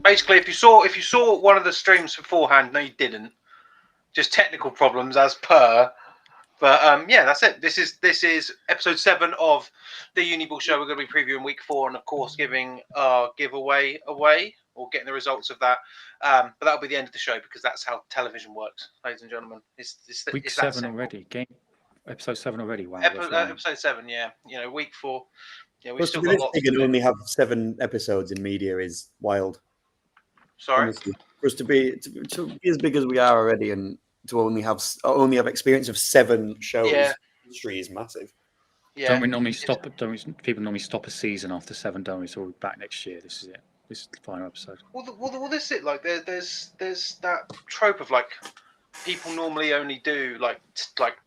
Basically, if you saw one of the streams beforehand, no, you didn't. Just technical problems, as per. But yeah, that's it. This is episode 7 of the Uniball show. We're going to be previewing week 4, and of course, giving our giveaway away or getting the results of that. But that'll be the end of the show because that's how television works, ladies and gentlemen. Week 7 already. Episode 7 already. Wow. Episode 7, yeah. Week 4. Yeah, we've still got got lots to do. Only have 7 episodes in media is wild. Sorry, honestly. For us to be as big as we are already, and to only have experience of 7 shows, industry is massive. Yeah. Don't we normally stop? People normally stop a season after 7? Don't we? So we'll be back next year. This is it. This is the final episode. Well, this is it. Like there's that trope of like people normally only do like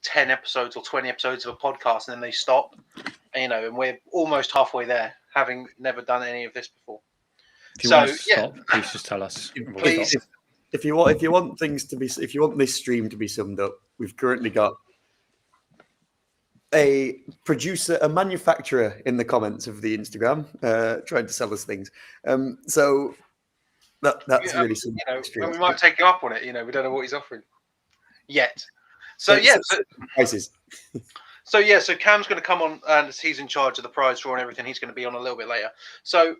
10 episodes or 20 episodes of a podcast and then they stop. And we're almost halfway there, having never done any of this before. If you want to stop, please just tell us. Please. If you want this stream to be summed up, we've currently got a producer, a manufacturer in the comments of the Instagram, trying to sell us things. So that's really simple. We might take him up on it. We don't know what he's offering yet. So prices. So Cam's going to come on, and he's in charge of the prize draw and everything. He's going to be on a little bit later. So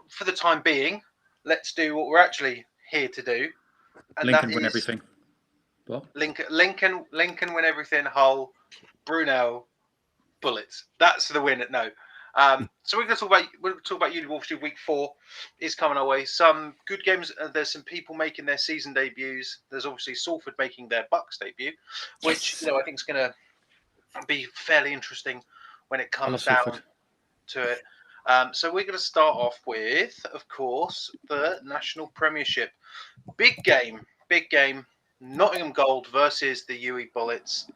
for the time being, let's do what we're actually here to do. And Lincoln win everything. What? Lincoln win everything. Hull, Brunel, Bullets. That's the win. No. So we're going to talk about Uniball. Week 4 is coming our way. Some good games. There's some people making their season debuts. There's obviously Salford making their Bucks debut, which I think is going to be fairly interesting when it comes down to it. So we're going to start off with, of course, the National Premiership. Big game. Nottingham Gold versus the UE Bullets.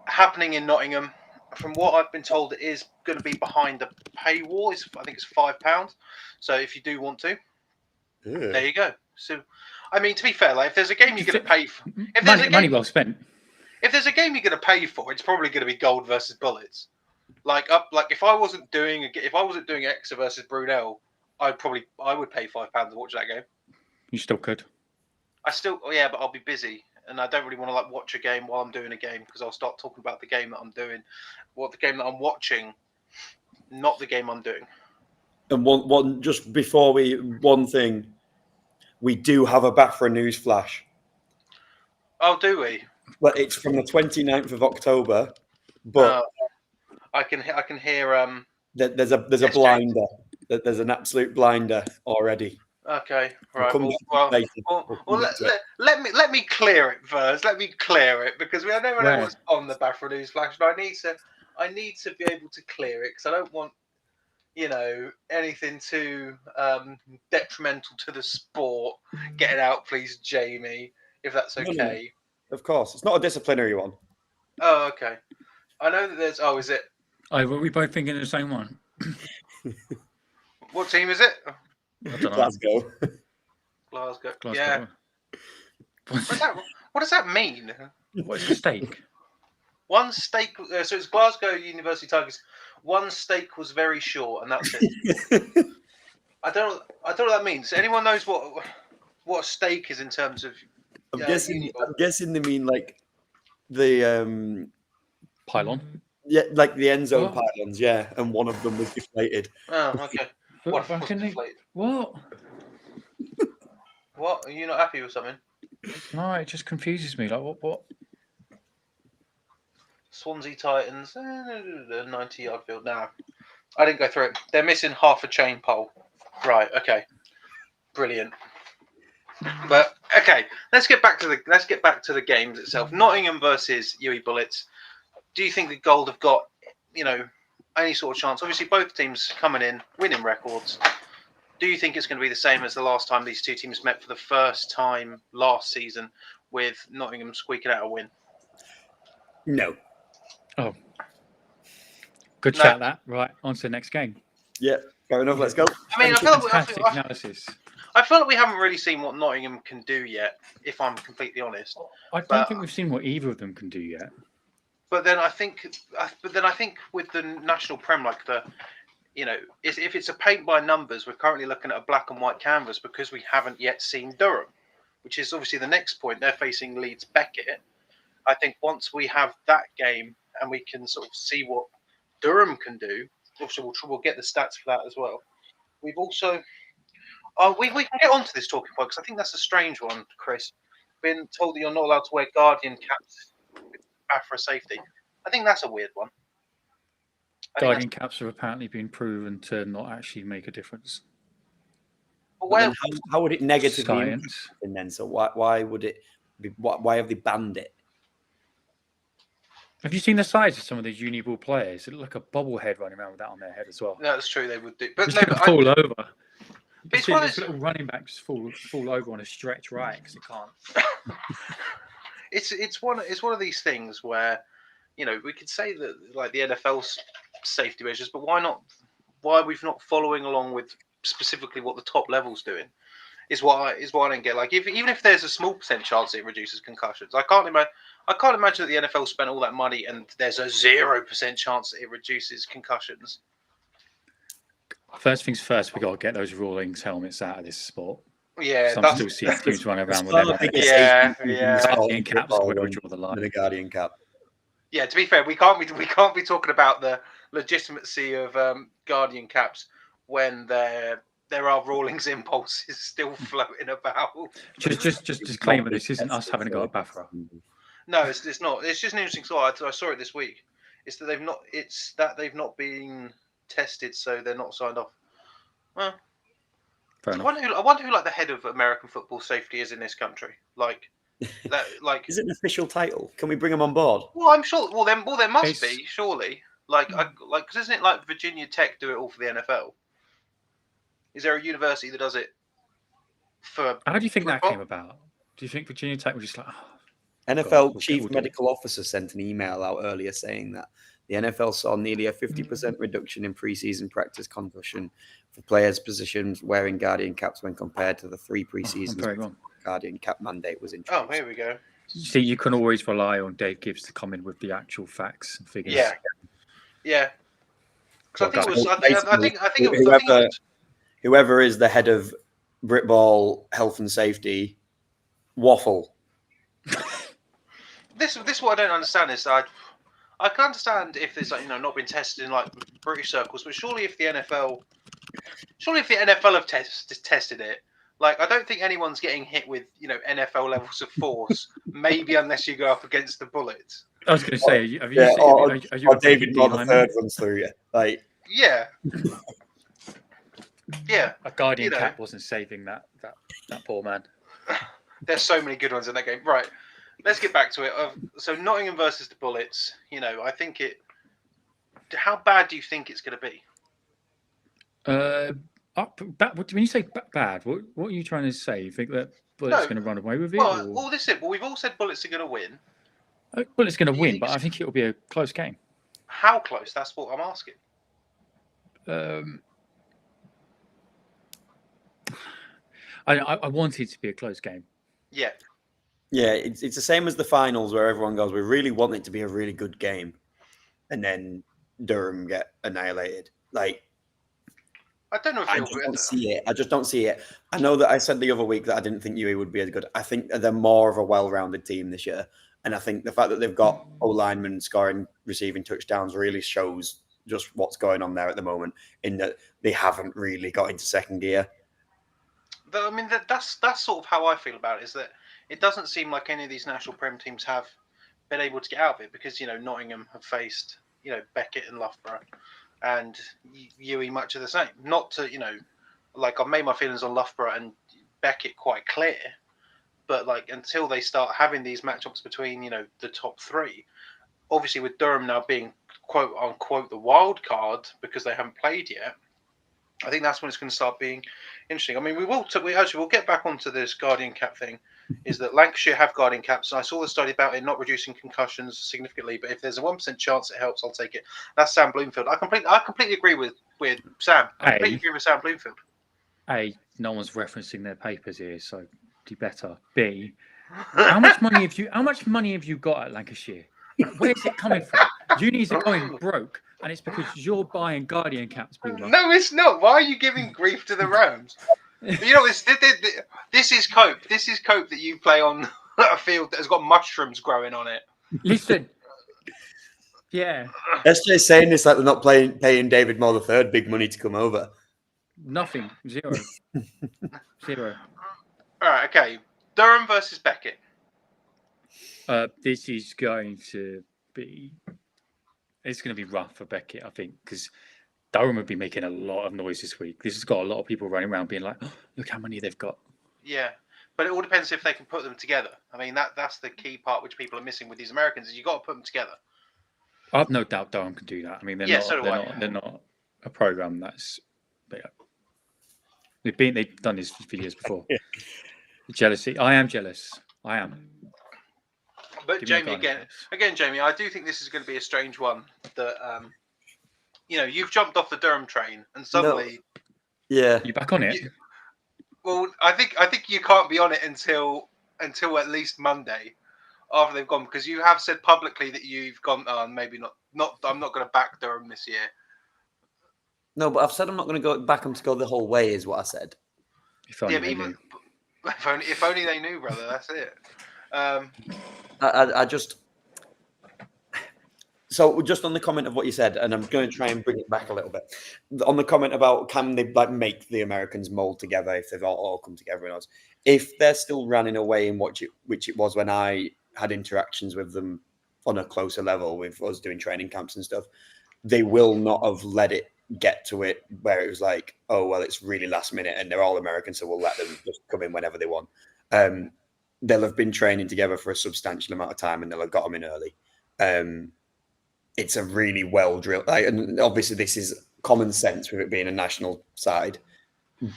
Happening in Nottingham. From what I've been told, it is going to be behind the paywall. I think it's £5. So if you do want to, there you go. So, I mean, to be fair, if there's a game you're going to pay for, money well spent. If there's a game you're going to pay for, it's probably going to be Gold versus Bullets. If I wasn't doing Exeter versus Brunel, I would pay £5 to watch that game. You still could. But I'll be busy, and I don't really want to watch a game while I'm doing a game because I'll start talking about the game that I'm doing, the game that I'm watching, not the game I'm doing. And one just before one thing, we do have a Bafra news flash. Oh, do we? Well, it's from the 29th of October, but I can hear. There's a blinder. There's an absolute blinder already. Okay, right. Let me clear it first. Let me clear it because I don't know what's on the Bafra news flash, but I need to be able to clear it because I don't want anything too detrimental to the sport getting out. Please, Jamie, if that's okay. Of course, it's not a disciplinary one. Oh, okay. I know that there's. Oh, is it? Oh, were we both thinking the same one? What team is it? I don't know. Glasgow. Yeah. What does that mean? What's the stake? One stake. So it's Glasgow University Tigers. One stake was very short, and that's it. I don't know what that means. Anyone knows what a stake is in terms of? I'm guessing they mean like the pylon. Yeah, like the end zone pylons. Yeah, and one of them was deflated. Oh, okay. What? What? Are you not happy with something? No, it just confuses me. Like what? Swansea Titans, 90-yard field. Now, I didn't go through it. They're missing half a chain pole. Right. Okay. Brilliant. But okay, let's get back to the games itself. Nottingham versus UE Bullets. Do you think the Gold have got any sort of chance? Obviously, both teams coming in winning records. Do you think it's going to be the same as the last time these two teams met for the first time last season, with Nottingham squeaking out a win? No. Oh, good No. chat. That right. On to the next game. Yeah, fair enough. Let's go. I mean, I feel Fantastic like analysis. I feel like we haven't really seen what Nottingham can do yet, if I'm completely honest. I don't think we've seen what either of them can do yet. But then I think with the national prem, like if it's a paint by numbers, we're currently looking at a black and white canvas because we haven't yet seen Durham, which is obviously the next point. They're facing Leeds Beckett. I think once we have that game and we can sort of see what Durham can do, obviously we'll get the stats for that as well. We've also we can get onto this talking point because I think that's a strange one, Chris. Been told that you're not allowed to wear Guardian caps for safety. I think that's a weird one. Guardian caps have apparently been proven to not actually make a difference. Well, how would it negatively Science. impact them then? So why would it be? Why have they banned it? Have you seen the size of some of these Uniball players? It look like a bobblehead running around with that on their head as well. No, that's true. They would do, but Just going to fall over. It's This little running back just fall over on a stretch right because it can't. It's one of these things where we could say that like the NFL's safety measures, but why we've not following along with specifically what the top level's doing is what I don't get. Like even if there's a small percent chance it reduces concussions, I can't imagine that the NFL spent all that money and there's a 0% chance that it reduces concussions. First things first, we got to get those Rawlings helmets out of this sport. Yeah, I'm still seeing teams running around with them. Guardian caps. Where we draw the line. The Guardian cap. Yeah, to be fair, we can't be talking about the legitimacy of Guardian caps when there are Rawlings impulses still floating about. Just disclaimer: this isn't us having a go at Bafra. No, it's not. It's just an interesting thought. I saw it this week. It's that they've not been tested, so they're not signed off. Well, I wonder who like the head of American football safety is in this country. Like that, like is it an official title? Can we bring them on board? Well, I'm sure. Well, there must be surely. Because isn't it like Virginia Tech do it all for the NFL? Is there a university that does it for? How do you think that came about? Do you think Virginia Tech was just like? NFL chief medical officer sent an email out earlier saying that the NFL saw nearly a 50% reduction in preseason practice concussion for players positioned wearing Guardian caps when compared to the 3 preseasons. Guardian cap mandate was introduced. Oh, here we go. See, you can always rely on Dave Gibbs to come in with the actual facts and figures. Yeah. I think whoever is the head of Britball health and safety waffle. This what I don't understand is I can understand if there's not been tested in like British circles, but surely if the NFL have tested it, like I don't think anyone's getting hit with NFL levels of force, maybe unless you go up against the Bullets. I was going to say, are you or David Moore the third runs through you, like yeah. A Guardian cap wasn't saving that poor man. There's so many good ones in that game, right? Let's get back to it. So Nottingham versus the Bullets. I think it. How bad do you think it's going to be? When you say bad, what are you trying to say? You think that Bullets going to run away with it? Well, this is it. Well, we've all said Bullets are going to win. Bullets going to win, but I think it will be a close game. How close? That's what I'm asking. I want it to be a close game. Yeah. Yeah, it's the same as the finals where everyone goes, we really want it to be a really good game. And then Durham get annihilated. Like, I don't know if I just don't see it. I know that I said the other week that I didn't think UE would be as good. I think they're more of a well-rounded team this year. And I think the fact that they've got O-linemen scoring, receiving touchdowns really shows just what's going on there at the moment, in that they haven't really got into second gear. I mean, that's sort of how I feel about it, is that it doesn't seem like any of these national Prem teams have been able to get out of it because, Nottingham have faced, Beckett and Loughborough, and UE much of the same. Not to, I've made my feelings on Loughborough and Beckett quite clear, but until they start having these matchups between, the top 3, obviously with Durham now being quote unquote the wild card because they haven't played yet, I think that's when it's going to start being interesting. I mean, we'll get back onto this Guardian cap thing. Is that Lancashire have Guardian caps, and I saw the study about it not reducing concussions significantly. But if there's a 1% chance it helps, I'll take it. That's Sam Bloomfield. I completely agree with Sam. I completely agree with Sam Bloomfield. A, no one's referencing their papers here, so do better. B, how much money have you got at Lancashire? Where's it coming from? Unis are going broke, and it's because you're buying Guardian caps, Boomer. No, it's not. Why are you giving grief to the Rams? You know, this is cope. This is cope that you play on a field that has got mushrooms growing on it. Listen, yeah. SJ's saying this like they're not paying David Moore III big money to come over. Nothing. Zero. Zero. All right, okay. Durham versus Beckett. This is going to be... It's going to be rough for Beckett, I think, because Durham would be making a lot of noise this week. This has got a lot of people running around being like, oh, look how many they've got. Yeah, but it all depends if they can put them together. I mean, that's the key part which people are missing with these Americans is you got to put them together. I've no doubt Durham can do that. I mean, they're not a program that's... They've done this videos before. Yeah. Jealousy. I am jealous. I am. But Jamie, Jamie, I do think this is going to be a strange one. That you've jumped off the Durham train and suddenly, yeah, you're back on it. I think you can't be on it until at least Monday, after they've gone, because you have said publicly that you've gone. Maybe not. I'm not going to back Durham this year. No, but I've said I'm not going to back them to go the whole way. Is what I said. If only they knew, brother. That's it. I just so just on the comment of what you said, and I'm going to try and bring it back a little bit on the comment about can they make the Americans mold together if they've all come together. And if they're still running away in which it was when I had interactions with them on a closer level with us doing training camps and stuff, they will not have let it get to it where it was like, oh well, it's really last minute and they're all American, so we'll let them just come in whenever they want. They'll have been training together for a substantial amount of time and they'll have got them in early. It's a really well drilled, and obviously this is common sense with it being a national side,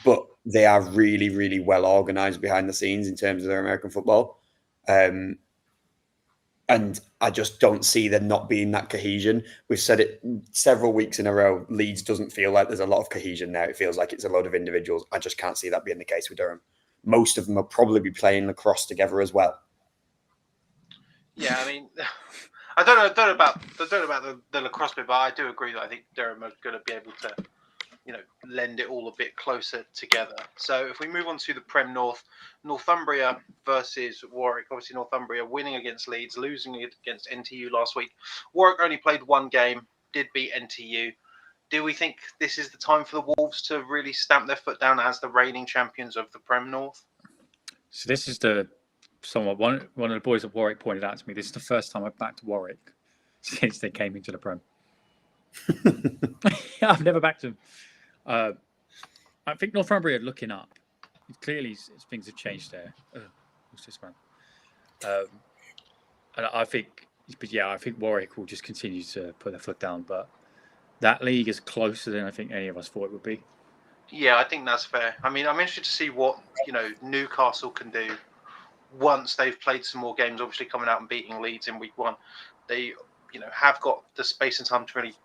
but they are really, really well organised behind the scenes in terms of their American football. And I just don't see there not being that cohesion. We've said it several weeks in a row. Leeds doesn't feel like there's a lot of cohesion there. It feels like it's a load of individuals. I just can't see that being the case with Durham. Most of them will probably be playing lacrosse together as well. Yeah, I mean, I don't know about the lacrosse bit, but I do agree that I think Durham are going to be able to, lend it all a bit closer together. So if we move on to the Prem North, Northumbria versus Warwick. Obviously, Northumbria winning against Leeds, losing against NTU last week. Warwick only played one game, did beat NTU. Do we think this is the time for the Wolves to really stamp their foot down as the reigning champions of the Prem North? So this is one of the boys at Warwick pointed out to me. This is the first time I've backed Warwick since they came into the Prem. I've never backed them. I think Northumbria are looking up. Clearly, things have changed there. What's this man? And I think Warwick will just continue to put their foot down. But that league is closer than I think any of us thought it would be. Yeah, I think that's fair. I mean, I'm interested to see what Newcastle can do once they've played some more games. Obviously, coming out and beating Leeds in week 1, they have got the space and time to really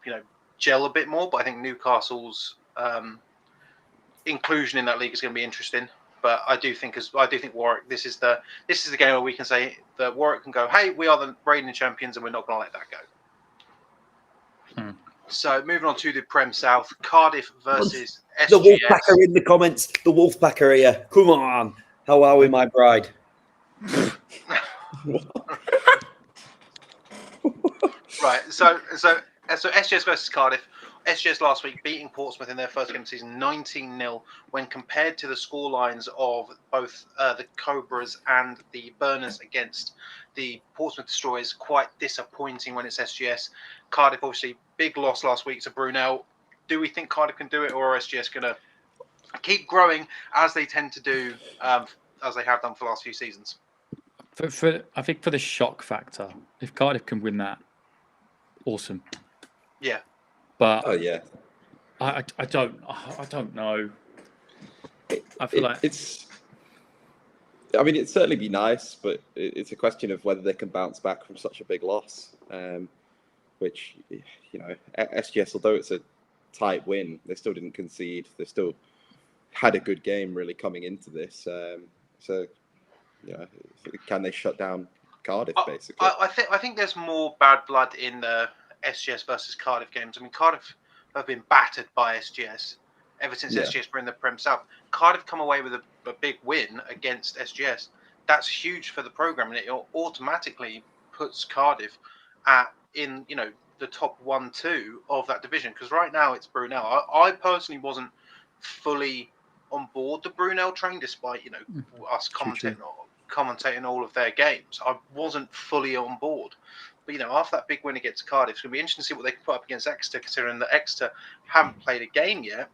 gel a bit more. But I think Newcastle's inclusion in that league is going to be interesting. But I do think Warwick. This is the game where we can say that Warwick can go, hey, we are the reigning champions, and we're not going to let that go. So moving on to the Prem South, Cardiff versus SGS. The Wolfpacker in the comments. The Wolfpacker here. Come on. How are we, my bride? Right. So SGS versus Cardiff. SGS last week beating Portsmouth in their first game of the season 19-0. When compared to the scorelines of both the Cobras and the Burners against the Portsmouth Destroyers, quite disappointing when it's SGS. Cardiff, obviously, big loss last week to Brunel. Do we think Cardiff can do it, or are SGS going to keep growing as they tend to do, as they have done for the last few seasons? I think for the shock factor, if Cardiff can win that, awesome. Yeah. But oh yeah, I don't know. I feel like it's. I mean, it'd certainly be nice, but it's a question of whether they can bounce back from such a big loss. Which, SGS, although it's a tight win, they still didn't concede. They still had a good game really coming into this. Can they shut down Cardiff basically? I think there's more bad blood in the SGS versus Cardiff games. I mean, Cardiff have been battered by SGS ever since SGS were in the Prem South. Cardiff come away with a big win against SGS. That's huge for the programme, and it automatically puts Cardiff in the top 1-2 of that division. Because right now it's Brunel. I personally wasn't fully on board the Brunel train, despite us commentating all of their games. I wasn't fully on board. But, after that big win against Cardiff, it's going to be interesting to see what they can put up against Exeter, considering that Exeter haven't played a game yet.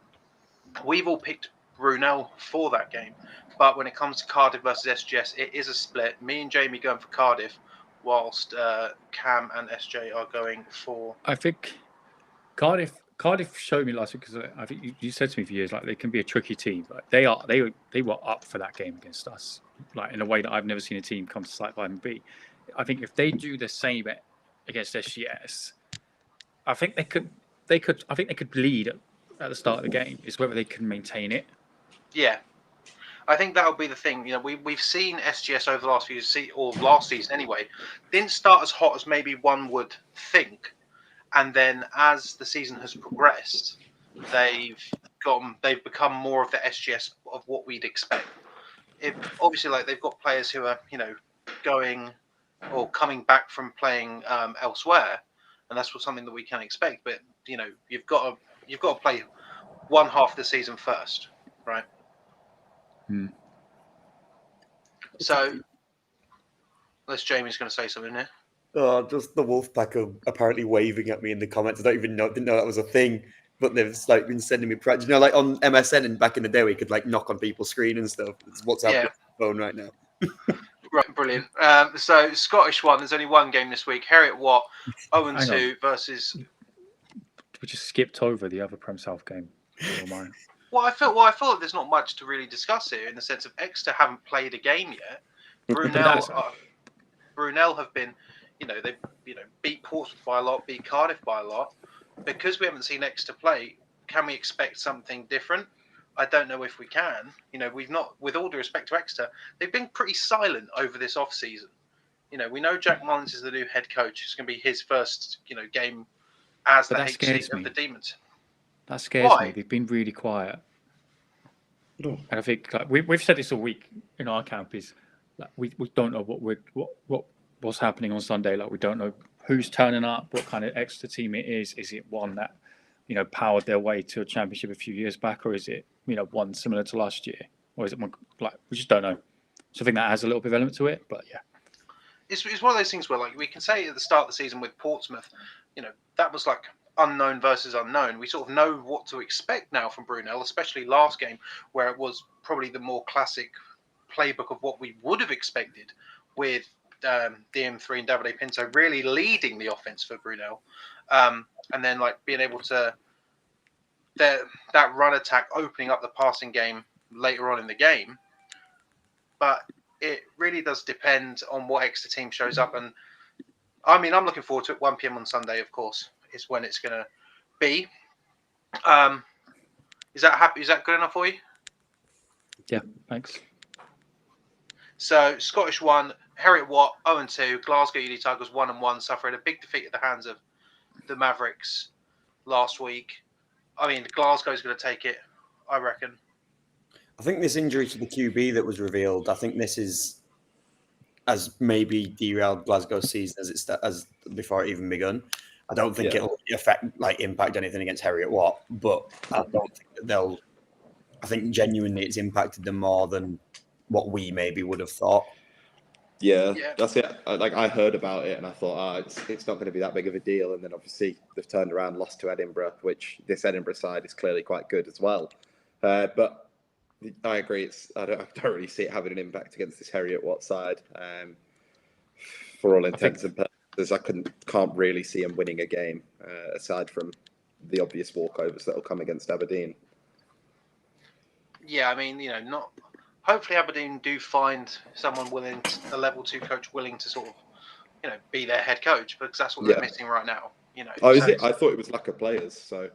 We've all picked Brunel for that game. But when it comes to Cardiff versus SGS, it is a split. Me and Jamie going for Cardiff, whilst Cam and SJ are going for... I think Cardiff showed me last week, because I think you said to me for years, like, they can be a tricky team. Like, they were up for that game against us, like, in a way that I've never seen a team come to Slight by and beat. I think if they do the same against SGS, I think they could lead at the start of the game. It's whether they can maintain it. Yeah, I think that'll be the thing. We've seen SGS over the last few seasons, or last season anyway, didn't start as hot as maybe one would think, and then as the season has progressed, they've become more of the SGS of what we'd expect. Obviously, like, they've got players who are going or coming back from playing elsewhere, and that's something that we can expect. But you've got to play one half of the season first, right? So, unless Jamie's going to say something here. Oh, just the Wolfpack are apparently waving at me in the comments. I didn't know that was a thing, but they've been sending me practice. Like on MSN and back in the day, we could knock on people's screen and stuff. It's what's happening on the phone right now. Right, brilliant. So Scottish one. There's only one game this week. Heriot Watt 0-2 versus. We just skipped over the other Prem South game. Well, I feel like there's not much to really discuss here, in the sense of Exeter haven't played a game yet. Brunel have been, they beat Portsmouth by a lot, beat Cardiff by a lot. Because we haven't seen Exeter play, can we expect something different? I don't know if we can. We've not, with all due respect to Exeter, they've been pretty silent over this off season. We know Jack Mullins is the new head coach. It's going to be his first, game as the HC of the Demons. That scares me. They've been really quiet. And I think we've said this all week in our camp, is we don't know what's happening on Sunday. Like, we don't know who's turning up, what kind of Exeter team it is. Is it one that powered their way to a championship a few years back, or is it one similar to last year, or is it one, we just don't know. So I think that has a little bit of element to it. But yeah, it's one of those things where we can say at the start of the season with Portsmouth, that was unknown versus unknown. We sort of know what to expect now from Brunel, especially last game, where it was probably the more classic playbook of what we would have expected, with DM3 and Davide Pinto really leading the offense for Brunel, and then being able to that run attack opening up the passing game later on in the game. But it really does depend on what Exeter team shows up, and I mean, I'm looking forward to it. 1 p.m. on Sunday, of course, is when it's going to be. Is that good enough for you? Yeah, thanks. So Scottish 1, Heriot Watt 0-2, Glasgow Uni Tigers 1-1, suffering a big defeat at the hands of the Mavericks last week. I mean, Glasgow's going to take it, I reckon. I think this injury to the QB that was revealed, I think this has maybe derailed Glasgow's season as before it even begun. I don't think it'll impact anything against Heriot Watt, but I don't think that I think genuinely it's impacted them more than what we maybe would have thought. Yeah, that's it. I heard about it and I thought, it's not going to be that big of a deal. And then obviously they've turned around, lost to Edinburgh, which this Edinburgh side is clearly quite good as well. But I agree. I don't really see it having an impact against this Heriot Watt side. For all intents and purposes, I can't really see him winning a game aside from the obvious walkovers that will come against Aberdeen. Yeah, I mean, not. Hopefully, Aberdeen do find someone willing, a level 2 coach willing to sort of, be their head coach, because that's what they're missing right now. Oh, is it? I thought it was lack of players. So.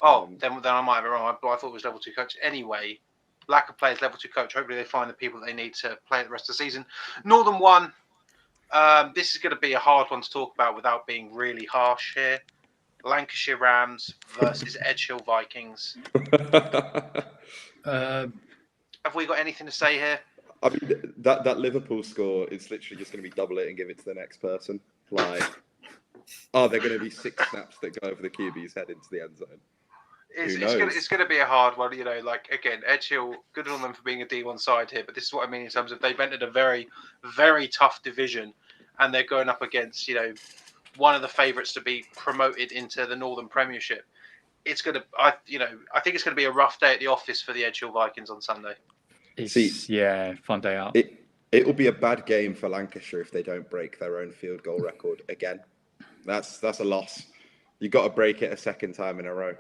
Then I might be wrong. I thought it was level 2 coach. Anyway, lack of players, level 2 coach. Hopefully, they find the people that they need to play the rest of the season. Northern One. This is going to be a hard one to talk about without being really harsh here. Lancashire Rams versus Edgehill Vikings. Have we got anything to say here? I mean, that Liverpool score is literally just going to be double it and give it to the next person. Like, are there going to be 6 snaps that go over the QB's head into the end zone? It's going to be a hard one. Again, Edgehill, good on them for being a D1 side here, but this is what I mean in terms of they've entered a very, very tough division, and they're going up against, one of the favourites to be promoted into the Northern Premiership. It's going to, I think it's going to be a rough day at the office for the Edgehill Vikings on Sunday. Fun day out. It will be a bad game for Lancashire if they don't break their own field goal record again. That's a loss. You've got to break it a second time in a row.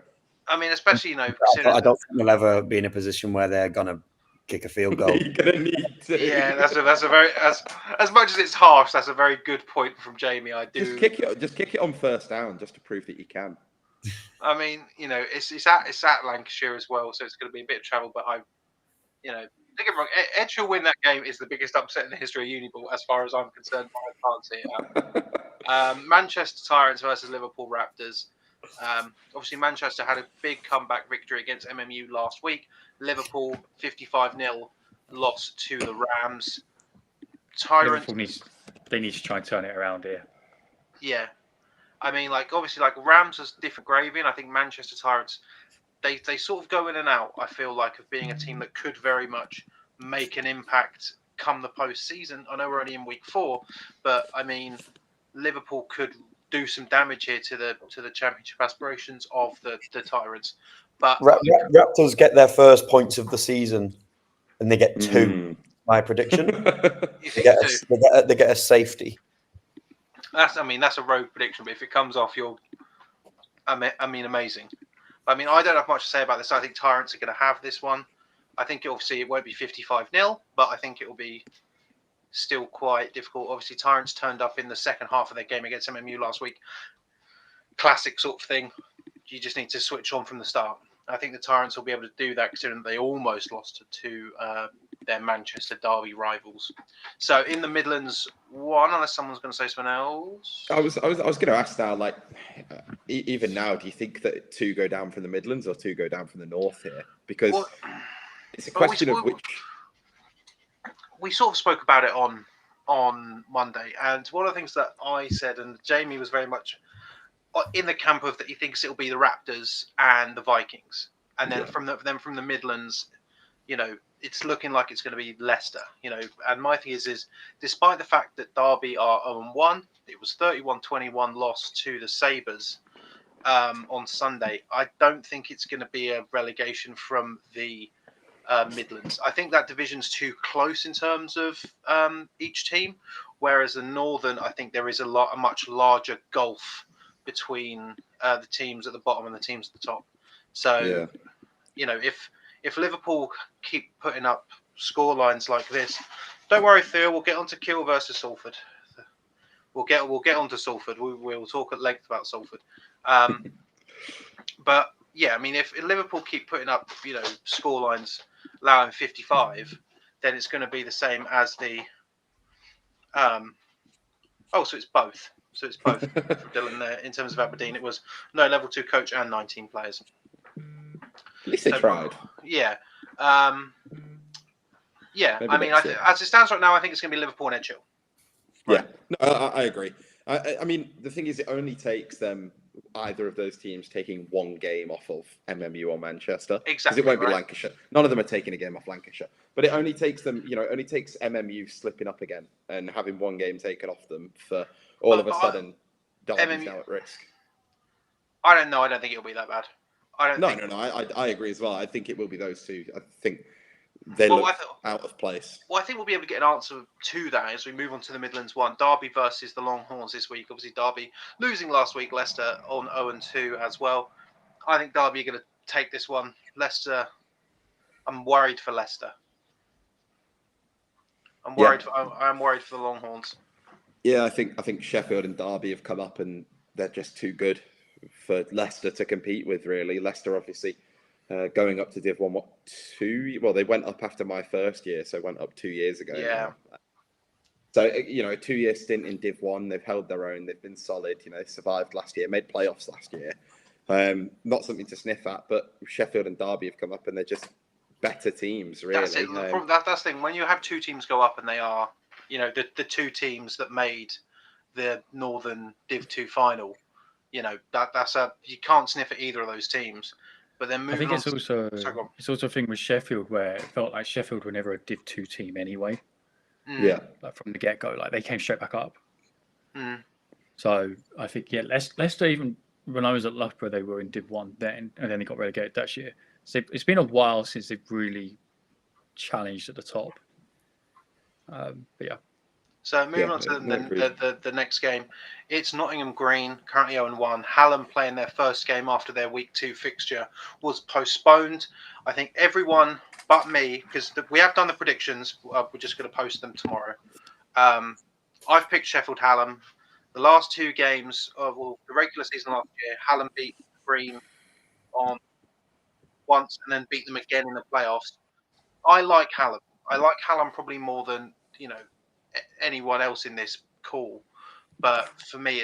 I mean, especially, I don't think they'll ever be in a position where they're going to kick a field goal. You're going to need to. Yeah, that's a very, as much as it's harsh, that's a very good point from Jamie. I do. Just kick it on first down just to prove that you can. I mean, it's at Lancashire as well, so it's going to be a bit of travel, but don't get me wrong, Edge will win that game is the biggest upset in the history of Uniball, as far as I'm concerned. I can't see it out. Manchester Tyrants versus Liverpool Raptors. Obviously, Manchester had a big comeback victory against MMU last week. Liverpool 55-0 loss to the Rams. Tyrants. They need to try and turn it around here. Yeah, I mean, obviously, Rams was different gravy, and I think Manchester Tyrants. They sort of go in and out, I feel like, of being a team that could very much make an impact come the post-season. I know we're only in week 4, but, I mean, Liverpool could do some damage here to the championship aspirations of the Tyrants. But Raptors get their first points of the season, and they get 2. My prediction. They get a safety. That's a rogue prediction, but if it comes off, amazing. I mean, I don't have much to say about this. I think Tyrants are going to have this one. I think it won't be 55-0, but I think it will be still quite difficult. Obviously, Tyrants turned up in the second half of their game against MMU last week. Classic sort of thing. You just need to switch on from the start. I think the Tyrants will be able to do that, considering they almost lost to their Manchester Derby rivals. So in the Midlands One, unless someone's going to say something else. I was going to ask now, even now, do you think that 2 go down from the Midlands or 2 go down from the North here? Because it's a question of which. We sort of spoke about it on Monday, and one of the things that I said, and Jamie was very much in the camp of that he thinks it'll be the Raptors and the Vikings, and then from the Midlands, it's looking like it's going to be Leicester, And my thing is despite the fact that Derby are 0-1, it was 31-21 loss to the Sabres on Sunday. I don't think it's going to be a relegation from the Midlands. I think that division's too close in terms of each team, whereas the Northern, I think there is a much larger gulf between the teams at the bottom and the teams at the top. So, if Liverpool keep putting up score lines like this, don't worry, Theo. We'll get on to Kiel versus Salford. We'll get on to Salford. We'll talk at length about Salford. But yeah, I mean, if Liverpool keep putting up, score lines allowing 55, then it's going to be the same as the. So it's both. So it's both for Dylan there. In terms of Aberdeen, it was no level 2 coach and 19 players. At least they tried. Yeah. I mean, as it stands right now, I think it's going to be Liverpool and Edgehill. Right? Yeah, no, I agree. I mean, the thing is, it only takes them either of those teams taking 1 game off of MMU or Manchester. Exactly. Because it won't be Lancashire. None of them are taking a game off Lancashire. But it only takes them, it only takes MMU slipping up again and having 1 game taken off them for all of a sudden Derby's now at risk. I don't think it'll be that bad. No. I agree as well. I think it will be those 2. I think they Well, look out of place. Well, I think we'll be able to get an answer to that as we move on to the Midlands One. Derby versus the Longhorns this week. Obviously, Derby losing last week. Leicester on 0-2 as well. I think Derby are going to take this one. Leicester, I'm worried for Leicester. I'm worried for the Longhorns. Yeah, I think Sheffield and Derby have come up and they're just too good for Leicester to compete with, really. Leicester, obviously, going up to Div 1, 2? Well, they went up after my first year, so went up 2 years ago. Yeah. Now. So, a 2-year stint in Div 1, they've held their own, they've been solid, survived last year, made playoffs last year. Not something to sniff at, but Sheffield and Derby have come up and they're just better teams, really. That's it. That's the thing. When you have two teams go up and they are, the two teams that made the Northern Div 2 final, that's you can't sniff at either of those teams. But then moving I think it's on. also a thing with Sheffield where it felt like Sheffield were never a Div 2 team anyway. Yeah. Like from the get go, like they came straight back up. Mm. So I think Leicester, even when I was at Loughborough, they were in Div 1 then, and then they got relegated that year. So it's been a while since they've really challenged at the top. But yeah. So moving on to the next game, it's Nottingham Green, currently 0-1. Hallam playing their first game after their Week 2 fixture was postponed. I think everyone but me, because we have done the predictions, we're just going to post them tomorrow. I've picked Sheffield Hallam. The last two games of the regular season last year, Hallam beat Green on once and then beat them again in the playoffs. I like Hallam. I like Hallam probably more than anyone else in this call, but for me,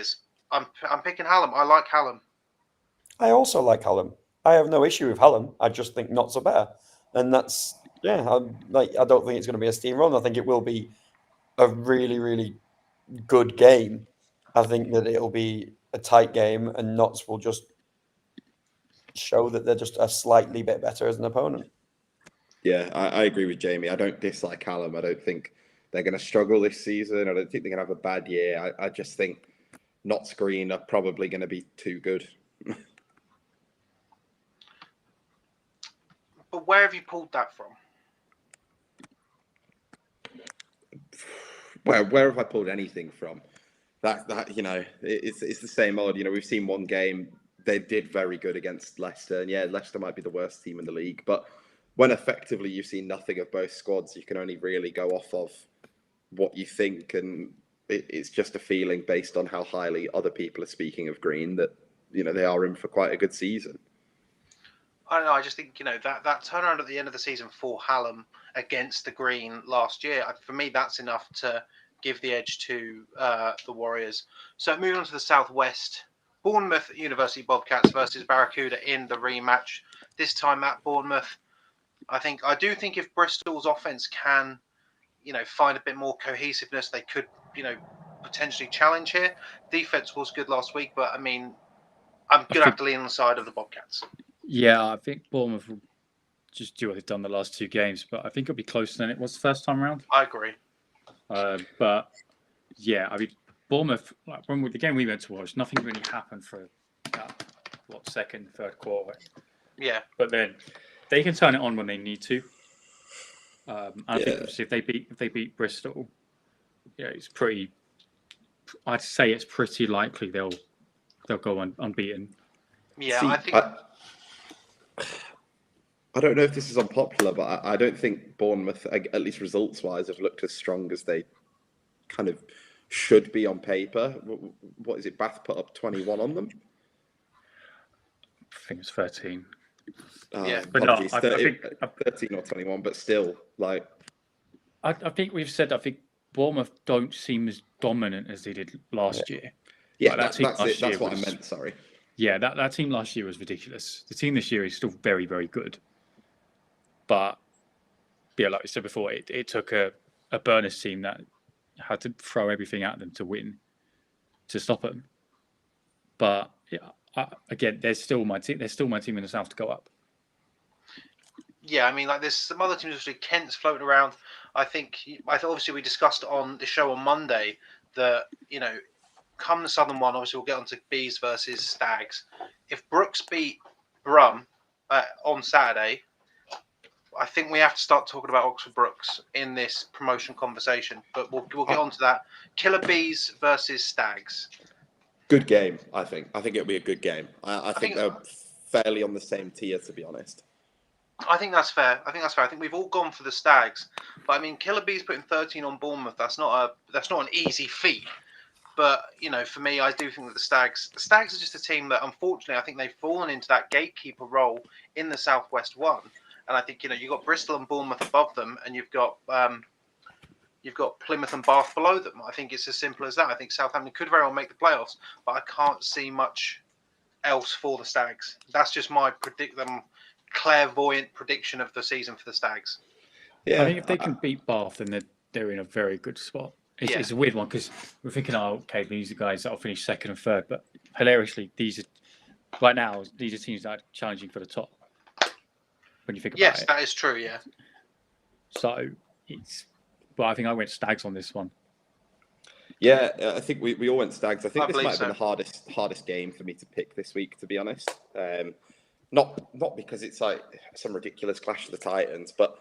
I'm picking Hallam. I like Hallam. I also like Hallam. I have no issue with Hallam. I just think not so better, and that's I don't think it's going to be a steam run. I think it will be a really, really good game. I think that it'll be a tight game, and Notts will just show that they're just a slightly bit better as an opponent. Yeah, I agree with Jamie. I don't dislike Hallam. I don't think they're going to struggle this season. I don't think they're going to have a bad year. I just think Notts Green are probably going to be too good. But where have you pulled that from? Where have I pulled anything from? That it's the same old. We've seen one game. They did very good against Leicester, and yeah, Leicester might be the worst team in the league. But when effectively you've seen nothing of both squads, you can only really go off of what you think, and it's just a feeling based on how highly other people are speaking of Green that they are in for quite a good season. I don't know. I just think that turnaround at the end of the season for Hallam against the Green last year. For me, that's enough to give the edge to the Warriors. So moving on to the Southwest, Bournemouth University Bobcats versus Barracuda in the rematch. This time at Bournemouth, I do think if Bristol's offense can, find a bit more cohesiveness, they could, potentially challenge here. Defense was good last week, but I mean, I'm gonna have to lean on the side of the Bobcats. Yeah, I think Bournemouth will just do what they've done the last two games, but I think it'll be closer than it was the first time around. I agree. But yeah, I mean, Bournemouth, when the game we went to watch, nothing really happened for second, third quarter. Yeah. But then they can turn it on when they need to. I think obviously if they beat Bristol, it's pretty. I'd say it's pretty likely they'll go unbeaten. Yeah, See, I think. I don't know if this is unpopular, but I don't think Bournemouth, at least results-wise, have looked as strong as they kind of should be on paper. What is it? Bath put up 21 on them? I think it's 13. Yeah, but no, I think 13 or 21, but still, like. I think we've said. I think Bournemouth don't seem as dominant as they did last year. Yeah, that's it. That's what I meant. Sorry. Yeah, that team last year was ridiculous. The team this year is still very, very good. But yeah, like I said before, it took a Burners team that had to throw everything at them to win, to stop them. But yeah, again, they're still my team. They're still my team in the South to go up. Yeah, I mean, like there's some other teams. Obviously, Kent's floating around. I think obviously we discussed on the show on Monday that come the Southern One, obviously we'll get on to Bees versus Stags. If Brooks beat Brum on Saturday, I think we have to start talking about Oxford Brooks in this promotion conversation, but we'll get on to that. Killer Bees versus Stags. Good game, I think. I think it'll be a good game. I think think they're fairly on the same tier, to be honest. I think that's fair. I think we've all gone for the Stags, but I mean, Killer Bees putting 13 on Bournemouth. That's not an easy feat. But for me, I do think that the Stags are just a team that, unfortunately, I think they've fallen into that gatekeeper role in the Southwest One. And I think you've got Bristol and Bournemouth above them, and you've got Plymouth and Bath below them. I think it's as simple as that. I think Southampton could very well make the playoffs, but I can't see much else for the Stags. That's just my clairvoyant prediction of the season for the Stags. Yeah, I think if they can beat Bath, then they're in a very good spot. It's a weird one because we're thinking, okay, these are guys that will finish second and third, but hilariously, these are teams that are challenging for the top. When you think about it, yes, that is true. Yeah. So but I think I went Stags on this one. Yeah, I think we all went Stags. I think this might have been so. the hardest game for me to pick this week, to be honest. Not because it's like some ridiculous clash of the Titans, but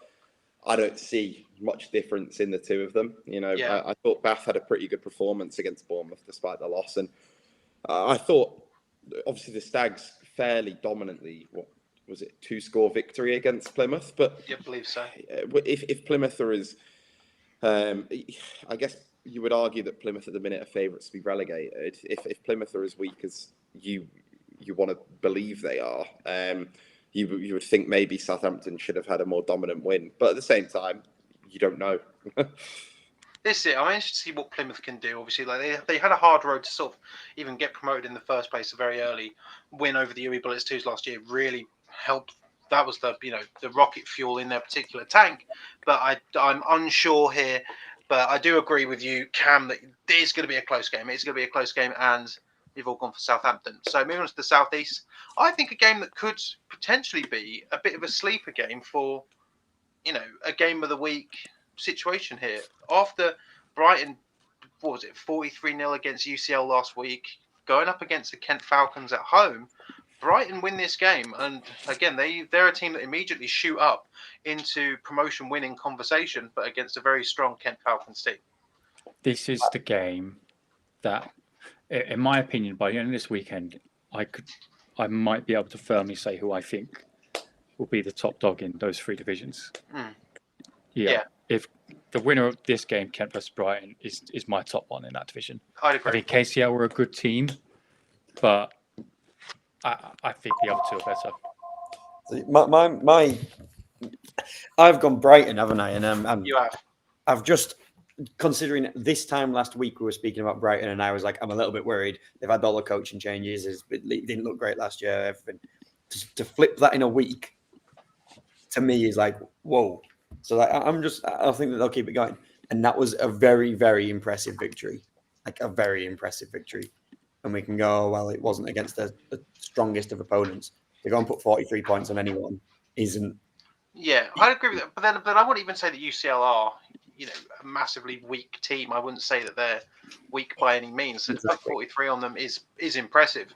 I don't see much difference in the two of them. I thought Bath had a pretty good performance against Bournemouth despite the loss, and I thought obviously the Stags fairly dominantly. What was it? 2-score victory against Plymouth, but I believe so. If Plymouth are as, I guess you would argue that Plymouth at the minute are favourites to be relegated. If Plymouth are as weak as you want to believe they are, you would think maybe Southampton should have had a more dominant win. But at the same time, you don't know. This is it. I'm interested to see what Plymouth can do. Obviously, like they had a hard road to sort of even get promoted in the first place. A very early win over the Bullets 2s last year really helped. That was the rocket fuel in their particular tank. But I'm unsure here. But I do agree with you, Cam, that it is going to be a close game. It's going to be a close game, and we've all gone for Southampton. So moving on to the Southeast, I think a game that could potentially be a bit of a sleeper game for, a game of the week situation here. After Brighton, 43-0 against UCL last week, going up against the Kent Falcons at home, Brighton win this game, and again, they're a team that immediately shoot up into promotion winning conversation, but against a very strong Kent Falcons team. This is the game that, in my opinion, by the end of this weekend, I might be able to firmly say who I think will be the top dog in those three divisions. Yeah. If the winner of this game, Kent versus Brighton, is my top one in that division. I'd agree. I think KCL were a good team, but I think the other two are better. I've gone Brighton, haven't I? And you have. I've just, considering this time last week we were speaking about Brighton, and I was like, I'm a little bit worried. They've had all the coaching changes. It didn't look great last year. Everything. To flip that in a week, to me, is like, whoa. So I think that they'll keep it going. And that was a very, very impressive victory. Like a very impressive victory. And we can go, well, it wasn't against the strongest of opponents. To go and put 43 points on anyone isn't. Yeah, I agree with that. But I wouldn't even say that UCL are, a massively weak team. I wouldn't say that they're weak by any means. So to put 43 on them is impressive.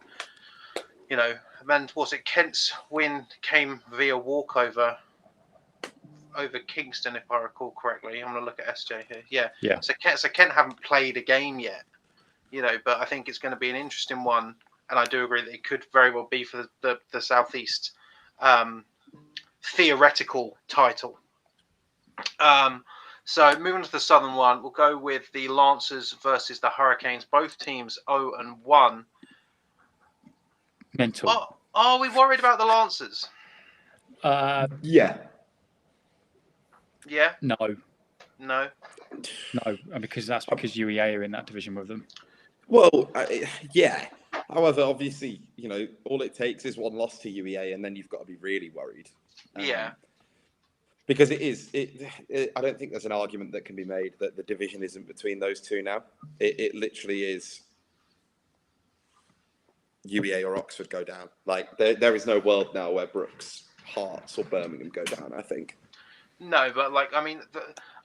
And was it Kent's win came via walkover over Kingston, if I recall correctly. I'm going to look at SJ here. Yeah. So Kent haven't played a game yet, but I think it's going to be an interesting one. And I do agree that it could very well be for the Southeast theoretical title. So moving on to the Southern one, we'll go with the Lancers versus the Hurricanes. Both teams 0-1. Mental. Are we worried about the Lancers? Yeah. Yeah? No. Because UEA are in that division with them. Well, yeah. However, obviously, all it takes is one loss to UEA, and then you've got to be really worried. Yeah. Because I don't think there's an argument that can be made that the division isn't between those two now. It literally is UEA or Oxford go down. Like, there is no world now where Brooks, Hearts, or Birmingham go down, I think. No, but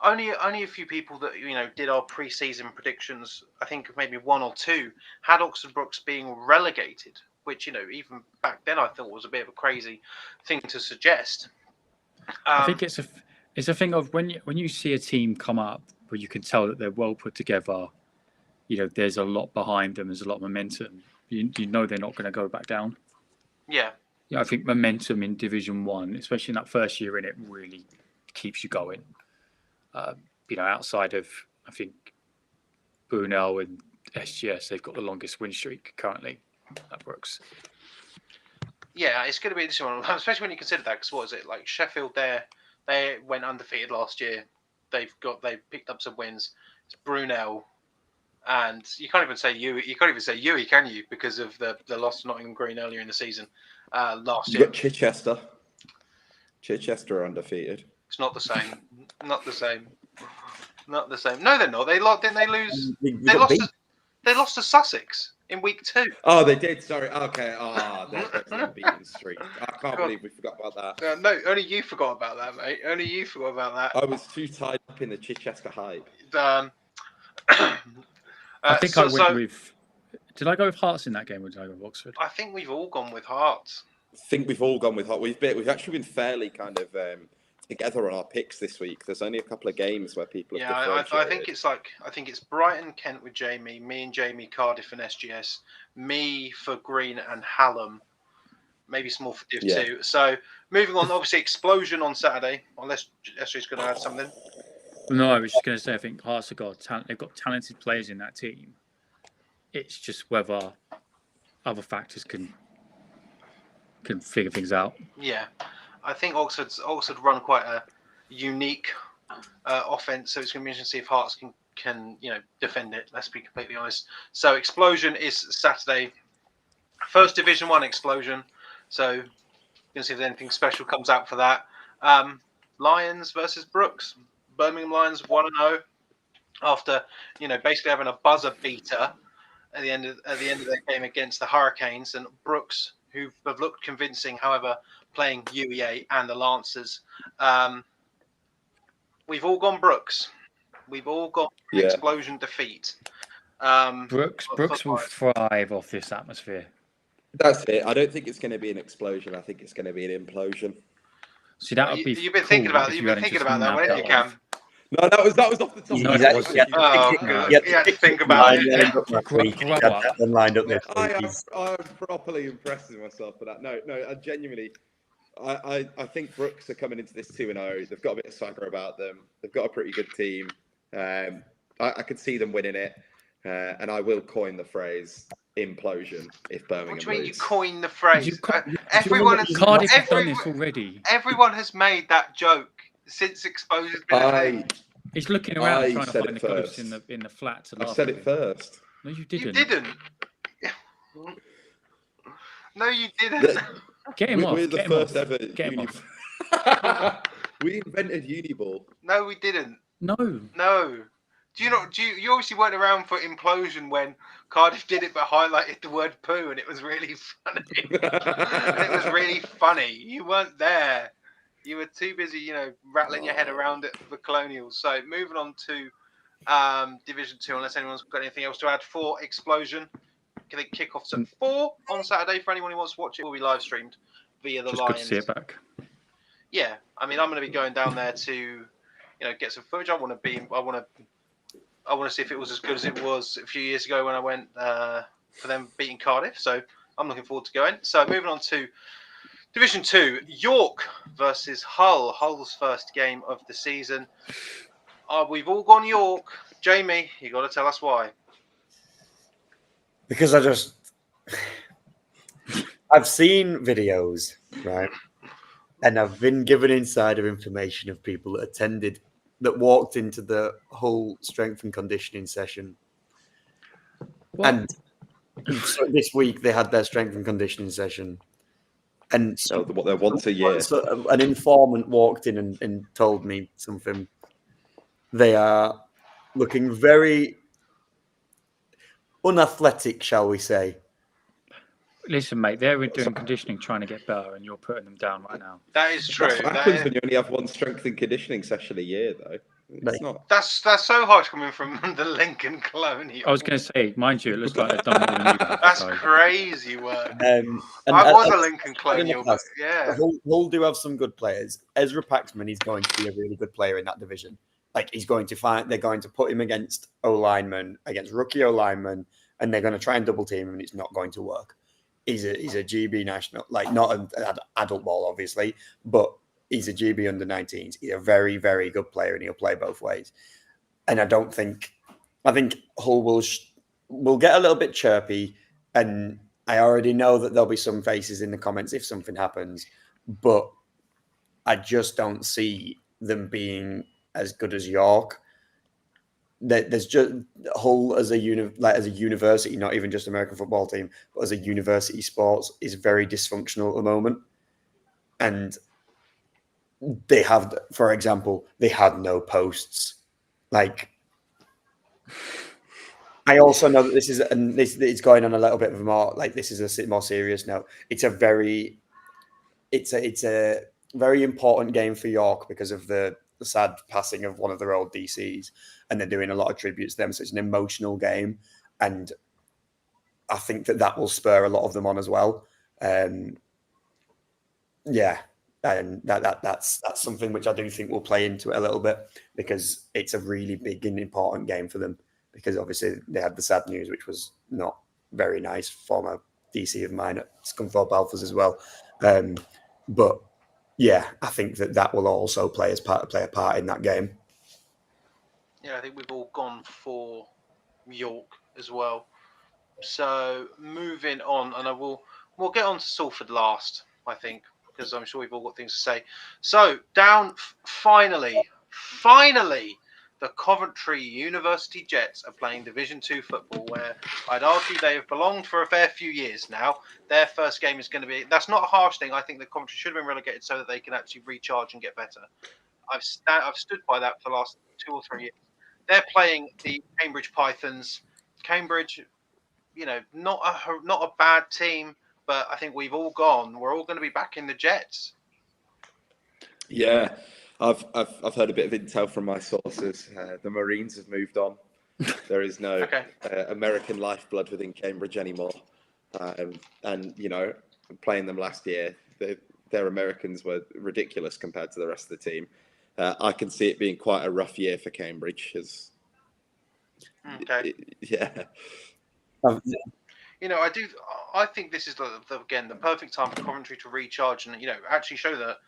only a few people that did our pre-season predictions. I think maybe one or two had Oxford Brooks being relegated, which even back then I thought was a bit of a crazy thing to suggest. I think it's a thing of when you see a team come up where you can tell that they're well put together. There's a lot behind them. There's a lot of momentum. You know they're not going to go back down. Yeah. Yeah, I think momentum in Division 1, especially in that first year in it, really keeps you going. Outside of, I think, Brunel and SGS, they've got the longest win streak currently at Brooks. Yeah, it's going to be an interesting one, especially when you consider that. Because what is it like? Sheffield, they went undefeated last year. They've picked up some wins. It's Brunel, and you can't even say Uwe. You can't even say Uwe, can you? Because of the loss to Nottingham Green earlier in the season last year. You got Chichester. Chichester are undefeated. It's not the same. Not the same. Not the same. No, they're not. Didn't they lose? They lost to Sussex in week 2. Oh, they did. Sorry. Okay. There's an unbeaten streak. I can't believe we forgot about that. No, only you forgot about that, mate. Only you forgot about that. I was too tied up in the Chichester hype. I think I went with. Did I go with Hearts in that game, or did I go with Oxford? I think we've all gone with Hearts. I think we've all gone with Hearts. We've actually been fairly kind of together on our picks this week. There's only a couple of games where people have I think it's Brighton, Kent with Jamie, me and Jamie, Cardiff and SGS, me for Green and Hallam, maybe small for Div 2. So moving on, obviously Explosion on Saturday, unless SG's going to add something. No, I was just going to say I think Hearts have got they've got talented players in that team. It's just whether other factors can figure things out. Yeah. I think Oxford run quite a unique offense, so it's going to be interesting to see if Hearts can defend it. Let's be completely honest. So Explosion is Saturday, first Division 1 Explosion. So we're going to see if anything special comes out for that. Lions versus Brooks. Birmingham Lions 1-0 after basically having a buzzer beater at the end of their game against the Hurricanes, and Brooks, who have looked convincing, however, playing UEA and the Lancers. We've all gone Brooks. We've all got Explosion defeat. Brooks will thrive off this atmosphere. That's it. I don't think it's going to be an explosion. I think it's going to be an implosion. See, that would be. You've been thinking about that. You've been thinking about that whenever you can. No, that was off the top. You had to think about it. Lined up this I'm properly impressed with myself for that. No, I genuinely. I think Brooks are coming into this 2-0. They've got a bit of swagger about them. They've got a pretty good team. I could see them winning it, and I will coin the phrase implosion if Birmingham. What do you mean lose. you coin the phrase? Cardiff have done this already. Everyone has made that joke since Exposure's been a thing. He's looking around trying to find the ghost in the flat to laugh. I said it first. No, you didn't. You didn't. No, you didn't. Get him off. We're the first ever. Get him off. We invented Uniball. No, we didn't. No. Do you obviously weren't around for implosion when Cardiff did it, but highlighted the word poo, and it was really funny. It was really funny. You weren't there. You were too busy, rattling your head around it for Colonials. So moving on to Division 2, unless anyone's got anything else to add for Explosion. I think kickoffs at 4 on Saturday for anyone who wants to watch it. Will be live streamed via the Lions. Good to see it back. Yeah, I mean, I'm going to be going down there to, get some footage. I want to see if it was as good as it was a few years ago when I went for them beating Cardiff. So I'm looking forward to going. So moving on to Division 2, York versus Hull. Hull's first game of the season. We've all gone York. Jamie, you got to tell us why. Because I've seen videos, right? And I've been given insider information of people that walked into the whole strength and conditioning session. What? And so this week they had their strength and conditioning session. And so what they're once a year. So an informant walked in and told me something. They are looking very unathletic, shall we say. Listen, mate, they're doing conditioning trying to get better, and you're putting them down right now. That is true. That happens when you only have one strength and conditioning session a year, though. It's not. That's so harsh coming from the Lincoln Colonial. I was going to say, mind you, it looks like they've done more than you have. That's So. crazy work. And I was a as Lincoln said in the Colonial, but past, yeah. Hull do have some good players. Ezra Paxman is going to be a really good player in that division. Like they're going to put him against O-linemen, against rookie O-linemen, and they're going to try and double team him, and it's not going to work. He's a GB national, like not an adult ball, obviously, but he's a GB under 19s. He's a very, very good player, and he'll play both ways. And I think Hull will get a little bit chirpy, and I already know that there'll be some faces in the comments if something happens, but I just don't see them being as good as York. There's just Hull as a university, not even just American football team, but as a university sports is very dysfunctional at the moment. And they have, for example, they had no posts. Like, I also know that it's going on a little bit of a more, like, this is a more serious note. It's a very important game for York because of the sad passing of one of their old DCs, and they're doing a lot of tributes to them. So it's an emotional game, and I think that will spur a lot of them on as well. Yeah, and that's something which I do think will play into it a little bit because it's a really big and important game for them. Because obviously they had the sad news, which was not very nice. Former DC of mine at Scunthorpe Alphas as well, but. Yeah, I think that will also play a part in that game. Yeah, I think we've all gone for York as well. So moving on, and we'll get on to Salford last, I think, because I'm sure we've all got things to say. So down finally, the Coventry University Jets are playing Division 2 football, where I'd argue they have belonged for a fair few years now. Their first game is going to be... That's not a harsh thing. I think the Coventry should have been relegated so that they can actually recharge and get better. I've stood by that for the last 2 or 3 years. They're playing the Cambridge Pythons. Cambridge, not a bad team, but I think we're all going to be back in the Jets. Yeah, I've heard a bit of intel from my sources. The Marines have moved on. There is no American lifeblood within Cambridge anymore. And playing them last year, their Americans were ridiculous compared to the rest of the team. I can see it being quite a rough year for Cambridge. Yeah. I think this is the perfect time for Coventry to recharge and actually show that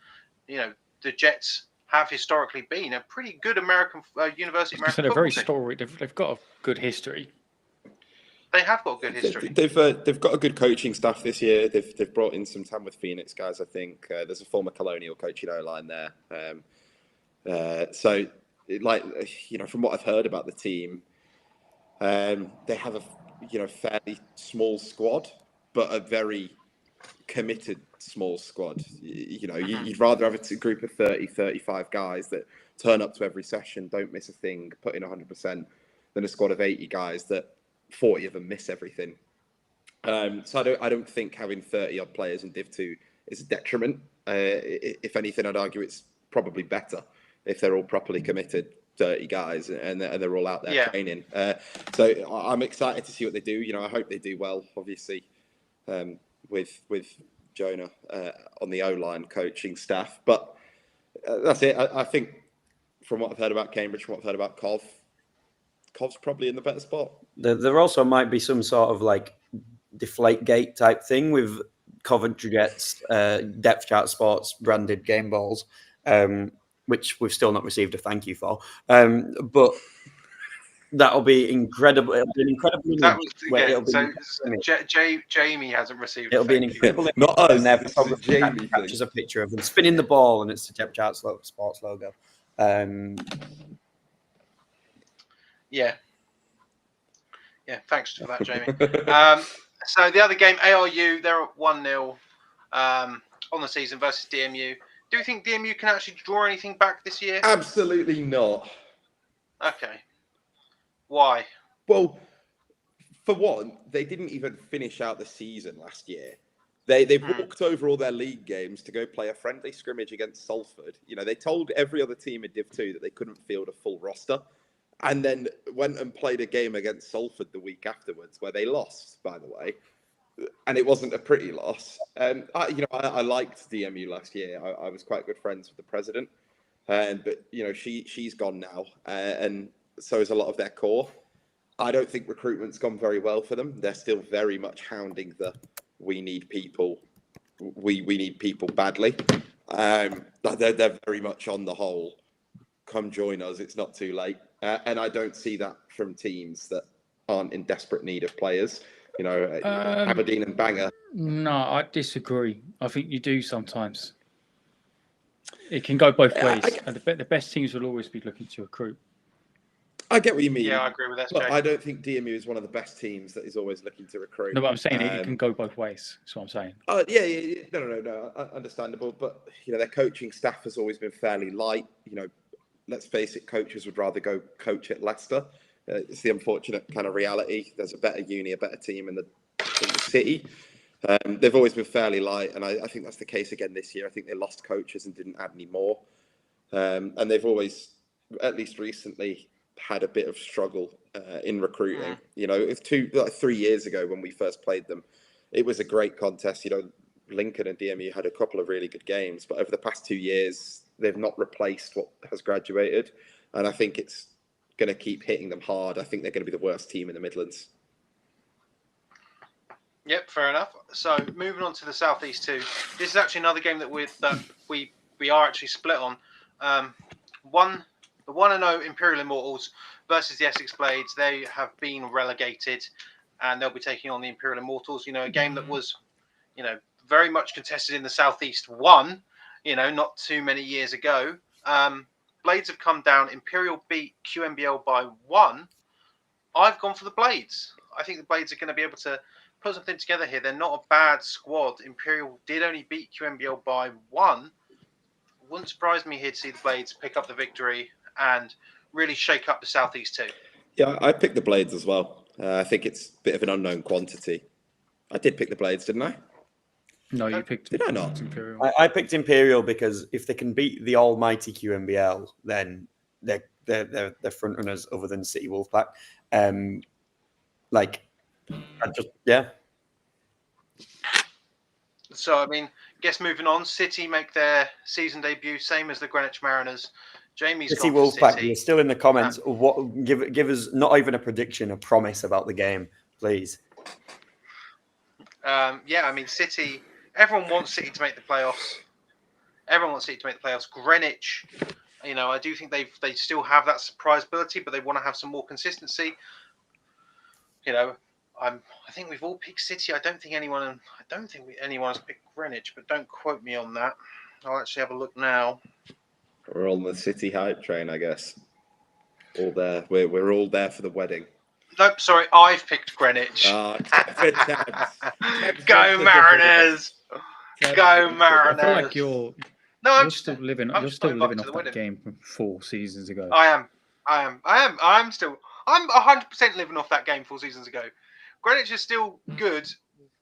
the Jets have historically been a pretty good American university. So they're very storied. They've got a good history. They have got good history. They've got a good coaching staff this year. They've brought in some Tamworth Phoenix guys. I think there's a former Colonial coaching O-line there. So from what I've heard about the team, they have a fairly small squad, but a very committed small squad. You'd rather have a group of 30, 35 guys that turn up to every session, don't miss a thing, put in 100%, than a squad of 80 guys that 40 of them miss everything. So I don't think having 30 odd players in Div 2 is a detriment. If anything, I'd argue it's probably better if they're all properly committed 30 guys and they're all out there training. So I'm excited to see what they do. I hope they do well, obviously, with Jonah on the O-line coaching staff. But that's it. I think from what I've heard about Cambridge, from what I've heard about Cov's probably in the better spot. There also might be some sort of like Deflategate type thing with Coventry Jets Depth Chart Sports branded game balls, which we've still not received a thank you for. But that'll be incredible. It'll be an incredible. Jamie hasn't received. It'll be an incredible. Not us. And their photographer captures a picture of them spinning the ball, and it's the Depth Chart Sports logo. Yeah, thanks for that, Jamie. So the other game, ARU, they're at 1-0 on the season versus DMU. Do you think DMU can actually draw anything back this year? Absolutely not. Okay. Why? Well, for one, they didn't even finish out the season last year. They've walked over all their league games to go play a friendly scrimmage against Salford. You know, they told every other team in Div 2 that they couldn't field a full roster, and then went and played a game against Salford the week afterwards, where they lost, by the way. And it wasn't a pretty loss. I liked DMU last year. I was quite good friends with the president, but she's gone now, and so is a lot of their core. I don't think recruitment's gone very well for them. They're still very much hounding we need people. We need people badly. They're very much on the whole. Come join us. It's not too late. And I don't see that from teams that aren't in desperate need of players. Aberdeen and Bangor. No, I disagree. I think you do sometimes. It can go both ways. And the best teams will always be looking to recruit. I get what you mean. Yeah, I agree with that. But I don't think DMU is one of the best teams that is always looking to recruit. No, but I'm saying it can go both ways. That's what I'm saying. Yeah. No. Understandable. But, their coaching staff has always been fairly light. Let's face it, coaches would rather go coach at Leicester. It's the unfortunate kind of reality. There's a better uni, a better team in the city. They've always been fairly light, and I think that's the case again this year. I think they lost coaches and didn't add any more. And they've always, at least recently, had a bit of struggle in recruiting. It's 3 years ago when we first played them. It was a great contest. Lincoln and DMU had a couple of really good games, but over the past 2 years, they've not replaced what has graduated. And I think it's going to keep hitting them hard. I think they're going to be the worst team in the Midlands. Yep, fair enough. So moving on to the South East 2. This is actually another game that we are actually split on. The 1-0 Imperial Immortals versus the Essex Blades. They have been relegated, and they'll be taking on the Imperial Immortals. A game that was, very much contested in the South East 1. Not too many years ago. Blades have come down. Imperial beat QMBL by 1. I've gone for the Blades. I think the Blades are going to be able to put something together here. They're not a bad squad. Imperial did only beat QMBL by 1. Wouldn't surprise me here to see the Blades pick up the victory and really shake up the South East 2. Yeah, I picked the Blades as well. I think it's a bit of an unknown quantity. I did pick the Blades, didn't I? No, you picked. Did I not? Imperial. I picked Imperial because if they can beat the almighty QMBL, then they're front runners other than City Wolfpack. So guess moving on. City make their season debut, same as the Greenwich Mariners. Jamie's City gone for Wolfpack. City. You're still in the comments. Give us not even a prediction, a promise about the game, please. City. Everyone wants City to make the playoffs. Greenwich, I do think they still have that surprise ability, but they want to have some more consistency. I think we've all picked City. I don't think anyone has picked Greenwich, but don't quote me on that. I'll actually have a look now. We're on the City hype train, I guess. All there. We're all there for the wedding. Nope, sorry, I've picked Greenwich. Ah, Go Mariners! Go Mariners! I feel like you're still living off that game from 4 seasons ago. I'm 100% living off that game 4 seasons ago. Greenwich is still good.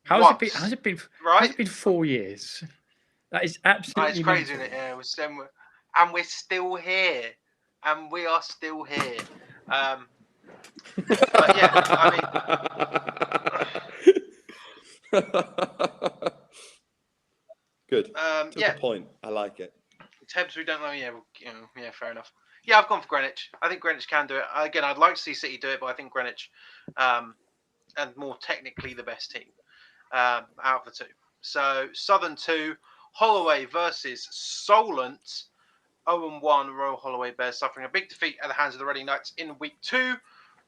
How's it been? Right? Has it been 4 years? That is absolutely. It's crazy, isn't it? Yeah, we're still here, and we are still here. But yeah, good. The point. I like it. Tebs, we don't know. Yeah, fair enough. Yeah, I've gone for Greenwich. I think Greenwich can do it. Again, I'd like to see City do it, but I think Greenwich, and more technically the best team out of the two. So Southern 2, Holloway versus Solent. 0-1 Royal Holloway Bears suffering a big defeat at the hands of the Reading Knights in week 2.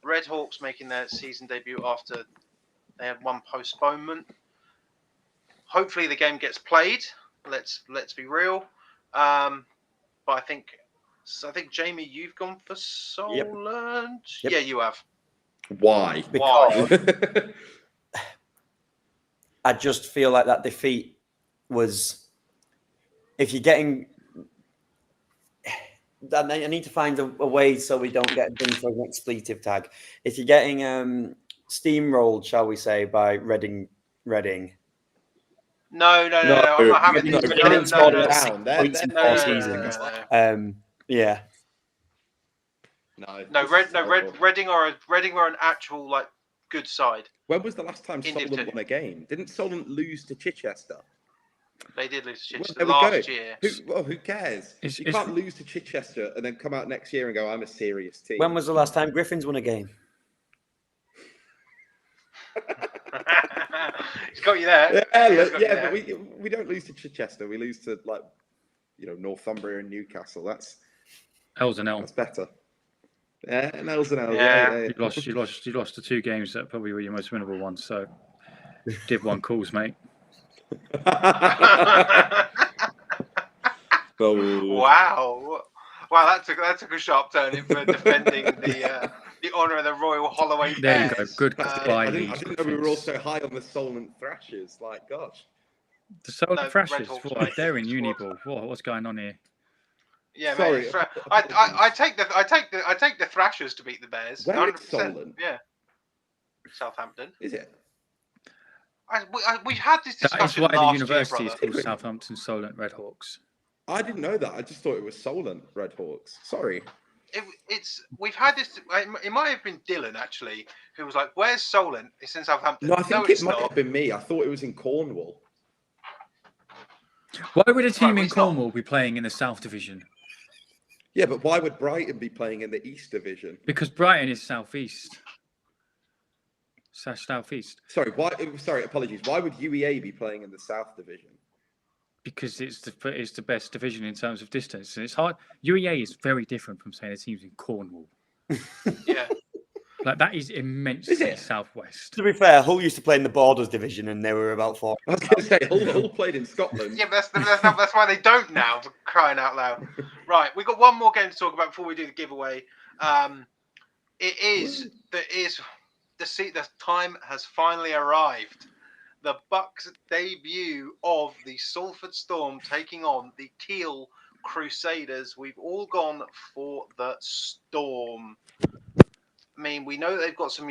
Red Hawks making their season debut after they had one postponement. Hopefully the game gets played. Let's be real. But I think Jamie, you've gone for Solent. Yep. Yeah, you have. Why? Because I just feel like that defeat was. If you're getting. I need to find a way so we don't get done for an expletive tag. If you're getting steamrolled, shall we say, by Reading, No. I'm not having no, these. Reading No. scored no. 6 points in No, 4 no, seasons. no. Yeah. No, this is terrible. Reading are an actual like good side. When was the last time In Solent Div 2. won a game? Didn't Solent lose to Chichester? They did lose to Well, Chichester there we last go. year. Who cares? It's- You it's- can't lose to Chichester and then come out next year and go, I'm a serious team. When was the last time Griffins won a game? He's got you there. But we don't lose to Chichester. We lose to Northumbria and Newcastle. That's better. Yeah, and L's and L's. Yeah. You lost the 2 games that probably were your most winnable ones. So, Div 1 calls, mate. Wow, that took a sharp turn for defending the honour of the Royal Holloway There Bears. you go. Good I didn't know we were also high on the Solent Thrashers. Like, gosh. The Solent No, Thrashers. Red Hawks What, they're in squad. Uniball. What's going on here? Yeah, Sorry, mate. I take the Thrashers to beat the Bears. Where is 100%. Solent? Yeah. Southampton. Is it? We had this That is discussion why the last university year, is brother. called Southampton Solent Redhawks. I didn't know that. I just thought it was Solent Redhawks. Sorry. We've had this. It might have been Dylan actually, who was like, "Where's Solent? It's in Southampton." No, I think it it's might not. have been me. I thought it was in Cornwall. Why would a team Right, in it's not. Cornwall be playing in the South Division? Yeah, but why would Brighton be playing in the East Division? Because Brighton is Southeast. Southeast. Sorry, apologies. Why would UEA be playing in the South Division? Because it's the best division in terms of distance, and it's hard. UEA is very different from saying the teams in Cornwall. Yeah. Like that is immensely Is it? southwest. To be fair, Hull used to play in the Borders division, and they were about 4. I was going to say, Hull played in Scotland. Yeah, but that's why they don't now, for crying out loud. Right, we've got one more game to talk about before we do the giveaway. The time has finally arrived. The Bucks debut of the Salford Storm taking on the Kiel Crusaders. We've all gone for the Storm. I mean, we know they've got some,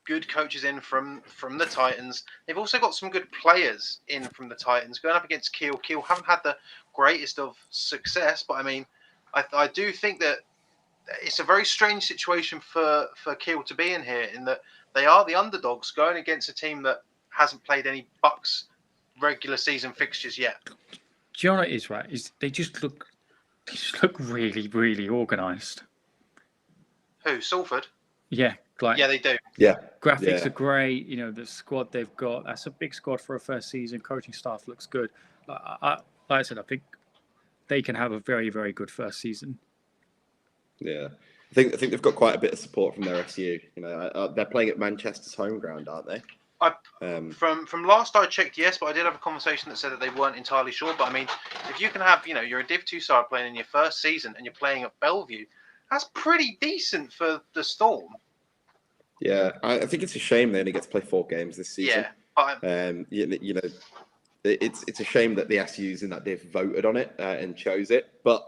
good coaches in from the Titans. They've also got some good players in from the Titans. Going up against Kiel. Kiel haven't had the greatest of success, but I mean, I do think that it's a very strange situation for Kiel to be in here, in that they are the underdogs going against a team that hasn't played any Bucks regular season fixtures yet. Do you know what it is, right? They just look really, really organised. Who? Salford? Yeah, Yeah, they do. Yeah. graphics Yeah. are great. The squad they've got, that's a big squad for a first season. Coaching staff looks good. Like I said, I think they can have a very, very good first season. Yeah. I think they've got quite a bit of support from their SU. They're playing at Manchester's home ground, aren't they? From last I checked, yes, but I did have a conversation that said that they weren't entirely sure. But I mean, if you can have, you're a Div 2 side playing in your first season and you're playing at Bellevue, that's pretty decent for the Storm. Yeah, I think it's a shame they only get to play 4 games this season. Yeah, but it's a shame that the SUs in that Div voted on it and chose it. But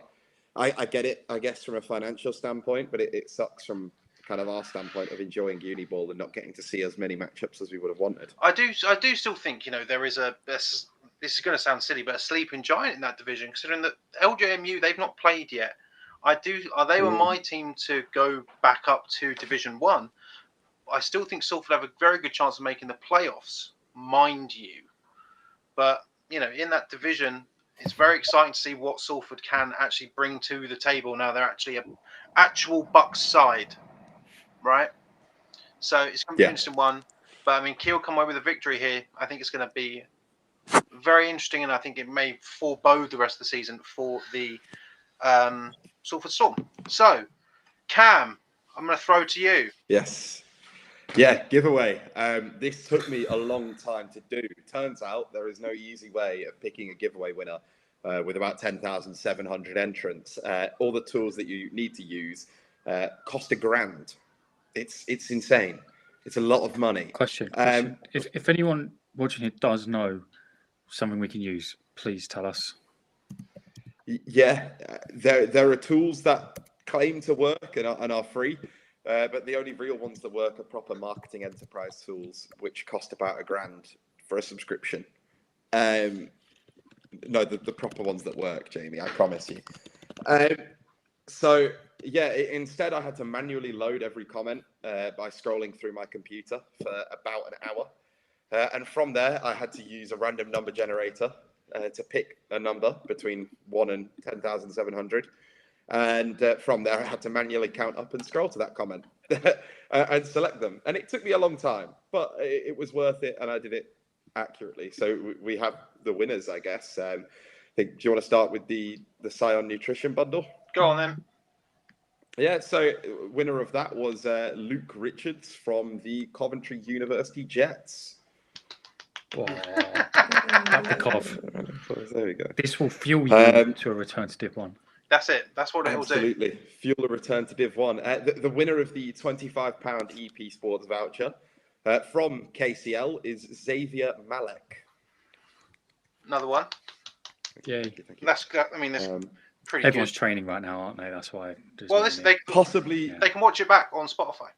I get it, I guess, from a financial standpoint. But it sucks from kind of our standpoint of enjoying Uniball and not getting to see as many matchups as we would have wanted. I do still think there is this is going to sound silly, but a sleeping giant in that division, considering that LJMU, they've not played yet. They were my team to go back up to Division 1. I still think Salford have a very good chance of making the playoffs, mind you. But, in that division, it's very exciting to see what Salford can actually bring to the table now. They're actually an actual Bucks side, right? So it's going to be an interesting one. But, I mean, Kiel come away with a victory here. I think it's going to be very interesting, and I think it may forebode the rest of the season for the Salford Storm. So, Cam, I'm going to throw to you. Yes. Yeah, giveaway. This took me a long time to do. Turns out there is no easy way of picking a giveaway winner with about 10,700 entrants. All the tools that you need to use cost $1,000. It's insane. It's a lot of money. Question. If anyone watching it does know something we can use, please tell us. Yeah, there are tools that claim to work and are free. But the only real ones that work are proper marketing enterprise tools, which cost about $1,000 for a subscription. No, the proper ones that work, Jamie. I promise you. So yeah, instead I had to manually load every comment by scrolling through my computer for about an hour, and from there I had to use a random number generator to pick a number between 1 and 10,700. And from there, I had to manually count up and scroll to that comment and select them. And it took me a long time, but it was worth it, and I did it accurately. So we have the winners, I guess. Do you want to start with the Scion Nutrition Bundle? Go on then. Yeah, so winner of that was Luke Richards from the Coventry University Jets. Wow. Up the Cov. There we go. This will fuel you to a return to Div 1. That's it. That's what it will do. Absolutely. Fuel a return to Div 1. The winner of the £25 EP Sports voucher from KCL is Xavier Malek. Another one. Yeah. Thank you. That's. I mean, that's pretty Everyone's good. training right now, aren't they? That's why. Well, they Possibly, they can watch it back on Spotify.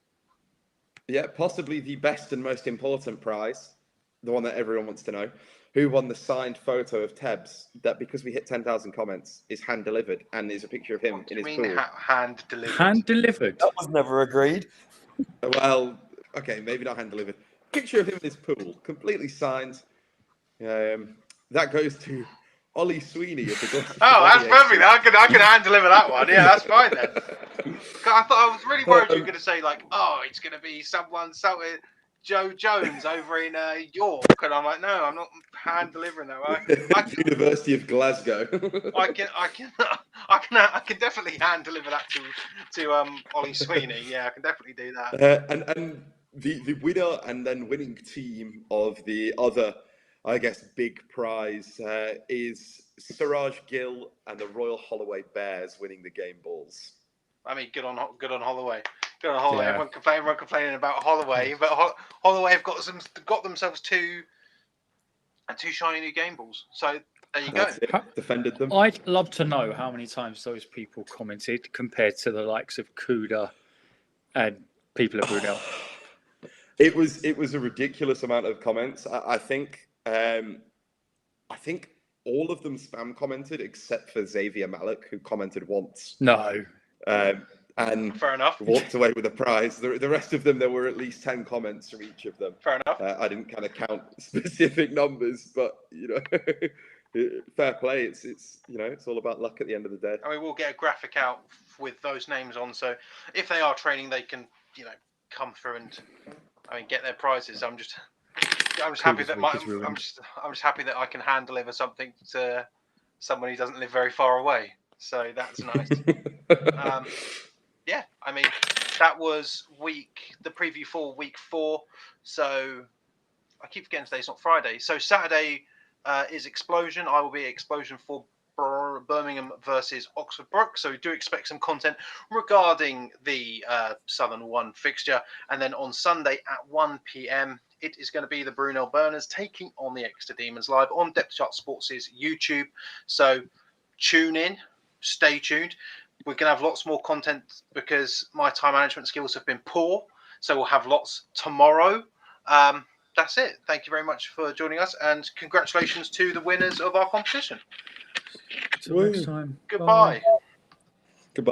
yeah, possibly the best and most important prize, the one that everyone wants to know. Who won the signed photo of Tebbs that, because we hit 10,000 comments, is hand delivered and there's a picture of him What do in you his mean pool? hand delivered? Hand delivered. That was never agreed. Well, okay, maybe not hand delivered. Picture of him in his pool, completely signed. That goes to Ollie Sweeney at the Gloucester. Oh, that's perfect. I can hand deliver that one. Yeah, that's fine then. I thought I was really worried you were going to say like, oh, it's going to be someone, Joe Jones over in York, and I'm like, no, I'm not hand delivering that. University of Glasgow. I can definitely hand deliver that to Ollie Sweeney. Yeah, I can definitely do that. And the winner and then winning team of the other, I guess, big prize is Siraj Gill and the Royal Holloway Bears winning the game balls. I mean, good on Holloway. Good on Holloway. Yeah. Everyone complaining about Holloway, but Holloway have got themselves two shiny new game balls. So there you go. That's it. Defended them. I'd love to know how many times those people commented compared to the likes of Kuda and people at Brunel. It was a ridiculous amount of comments. I think all of them spam commented except for Xavier Malek, who commented once. No. And Fair enough. walked away with a prize. The rest of them, there were at least 10 comments from each of them. Fair enough. I didn't kind of count specific numbers, but fair play. It's all about luck at the end of the day. I mean, we'll get a graphic out with those names on. So if they are training, they can come through and get their prizes. I'm just happy that I'm just happy that I can hand deliver something to someone who doesn't live very far away. So that's nice. Yeah, I mean, that was the preview for week 4. So I keep forgetting today's not Friday. So Saturday is Explosion. I will be at Explosion for Birmingham versus Oxford Brook. So we do expect some content regarding the Southern One fixture. And then on Sunday at 1 p.m, it is going to be the Brunel Burners taking on the Exeter Demons live on Depth Chart Sports' YouTube. So tune in, stay tuned. We're going to have lots more content because my time management skills have been poor. So we'll have lots tomorrow. That's it. Thank you very much for joining us. And congratulations to the winners of our competition. Till next time. Goodbye. Goodbye.